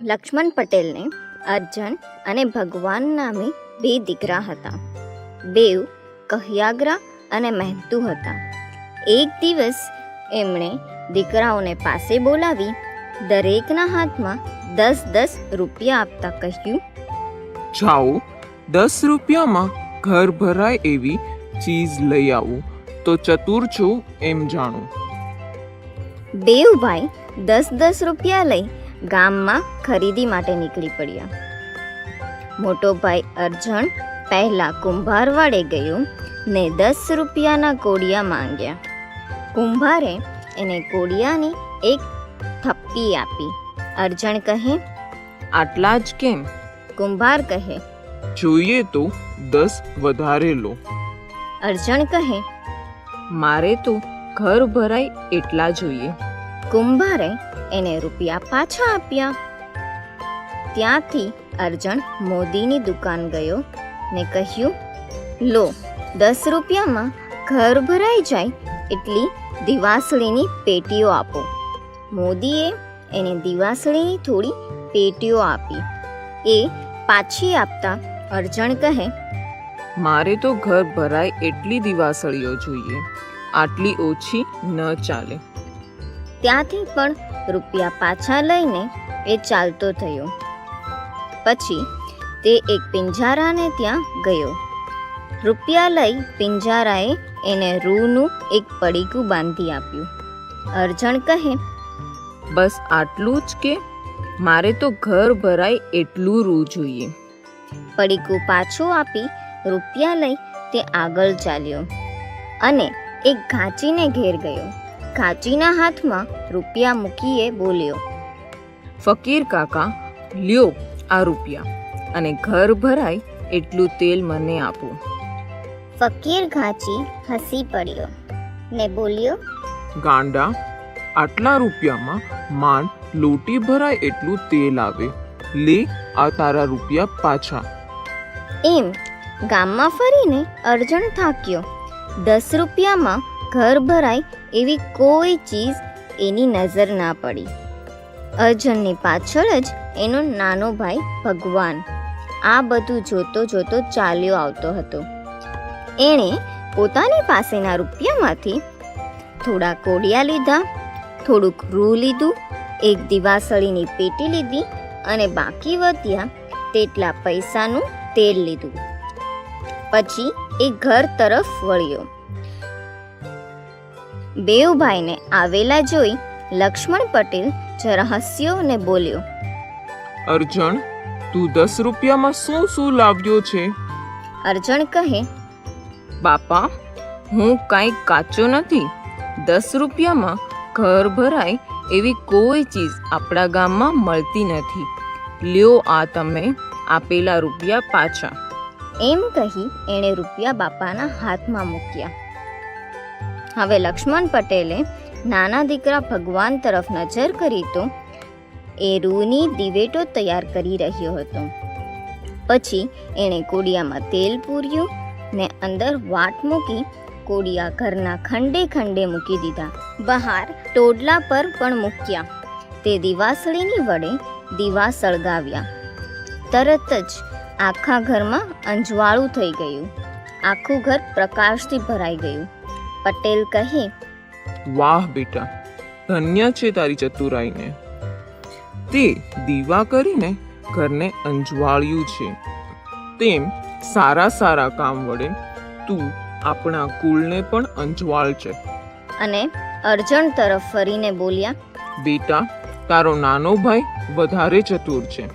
લક્ષ્મણ પટેલને અર્જણ અને ભગવાન નામે 2 દીકરા હતા. બેઉ કહ્યાગ્રા અને મહેનતુ હતા. એક દિવસ એમણે દીકરાઓને પાસે બોલાવી દરેકના હાથમાં 10-10 રૂપિયા આપતા કહ્યું, જાઓ 10 રૂપિયામાં ઘર ભરાય એવી ચીજ લઈ આવું તો ચતુર છો એમ જાણો. બેઉ ભાઈ 10-10 રૂપિયા લઈ ગામમાં ખરીદી માટે નીકળી પડ્યા. મોટો ભાઈ અર્જણ પહેલા કુંભાર વાડે ગયો ને 10 રૂપિયાના કોડિયા માંગ્યા. કુંભારે એને કોડિયાની એક થપ્પી આપી. અર્જણ કહે, આટલા જ કેમ? કુંભાર કહે, જોઈએ તો 10 વધારે લો. અર્જણ કહે, મારે તો ઘર ભરાય એટલા જોઈએ. કુંભારે એને રૂપિયા પાછા આપ્યા. ત્યાંથી અર્જણ મોદીની દુકાન ગયો ને કહ્યું, લો 10 રૂપિયામાં ઘર ભરાઈ જાય એટલી દિવાસળીની પેટીઓ આપો. મોદીએ એને દિવાસળીની થોડી પેટીઓ આપી. એ પાછી આપતા અર્જણ કહે, મારે તો ઘર ભરાય એટલી દિવાસળીઓ જોઈએ, આટલી ઓછી ન ચાલે. ત્યાંથી પણ રૂપિયા પાછા લઈને એ ચાલતો થયો. પછી તે એક પિંજારાને ત્યાં ગયો. રૂપિયા લઈ પિંજારાએ એને રૂનું એક પડીકું બાંધી આપ્યું. અર્જણ કહે, બસ આટલું જ કે? મારે તો ઘર ભરાય એટલું રૂ જોઈએ. પડીકું પાછું આપી રૂપિયા લઈ તે આગળ ચાલ્યો અને એક ઘાંચીને ઘેર ગયો. ઘાંચીના હાથમાં રૂપિયા મૂકીએ બોલ્યો, ફકીર કાકા, લ્યો આ રૂપિયા અને ઘર ભરાય એટલું તેલ મને આપો. ફકીર ઘાંચી હસી પડ્યો ને બોલ્યો, ગાંડા, આટલા રૂપિયામાં માંડ લોટી ભરાય એટલું તેલ આવે. લે આ તારા રૂપિયા પાછા. એમ ગામમાં ફરીને અર્જણ થાક્યો. 10 રૂપિયામાં ઘર ભરાય એવી કોઈ ચીજ એની નજર ના પડી. અર્જણની પાછળ જ એનો નાનો ભાઈ ભગવાન આ બધું જોતો જોતો ચાલ્યો આવતો હતો. એણે પોતાની પાસેના રૂપિયામાંથી થોડા કોડિયા લીધા, થોડુંક રૂ લીધું, એક દિવાસળીની પેટી લીધી અને બાકી વધ્યા તેટલા પૈસાનું તેલ લીધું. પછી એ ઘર તરફ વળ્યો. બેઉ ભાઈને આવેલા જોઈ લક્ષ્મણ પટેલ જરા હસ્યો ને બોલ્યો, અર્જણ, તું 10 રૂપિયામાં શું શું લાવ્યો છે? અર્જણ કહે, બાપા, હું કાંઈ કાચો નથી. 10 રૂપિયામાં ઘર ભરાય એવી કોઈ ચીજ આપણા ગામમાં મળતી નથી. લ્યો આ તમે આપેલા રૂપિયા પાછા. એમ કહી એણે રૂપિયા બાપાના હાથમાં મૂક્યા. હવે લક્ષ્મણ પટેલે નાના દીકરા ભગવાન તરફ નજર કરી તો એ રૂની દિવેટો તૈયાર કરી રહ્યો હતો. પછી એણે કોડિયામાં તેલ પૂર્યું ને અંદર વાટ મૂકી કોડિયા ઘરના ખંડે ખંડે મૂકી દીધા. બહાર ટોડલા પર પણ મૂક્યા. તે દિવાસળીની વડે દીવા સળગાવ્યા. તરત જ આખા ઘરમાં અંજવાળું થઈ ગયું. આખું ઘર પ્રકાશથી ભરાઈ ગયું. પટેલ કહે, વાહ બેટા, ધન્ય છે તારી ચતુરાઈને. તે દીવા કરીને ઘરને અંજવાળ્યું છે. તેમ સારા સારા કામ વડે તું આપણા કુળને પણ અંજવાળ છે. અને અર્જણ તરફ ફરીને બોલ્યા, બેટા, તારો નાનો ભાઈ વધારે ચતુર છે.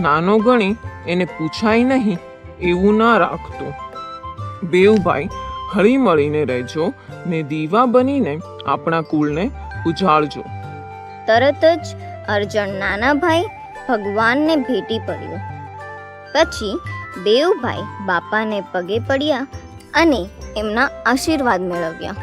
નાનો ગણી એને પૂછાય નહીં એવું ના રાખતો. બેઉ ભાઈ હળી મળીને રહેજો ને દીવા બનીને આપણા કુળને ઉજાળજો. તરત જ અર્જણ નાના ભાઈ ભગવાનને ભેટી પડ્યો. પછી બેઉ ભાઈ બાપાને પગે પડ્યા અને એમના આશીર્વાદ મેળવ્યા.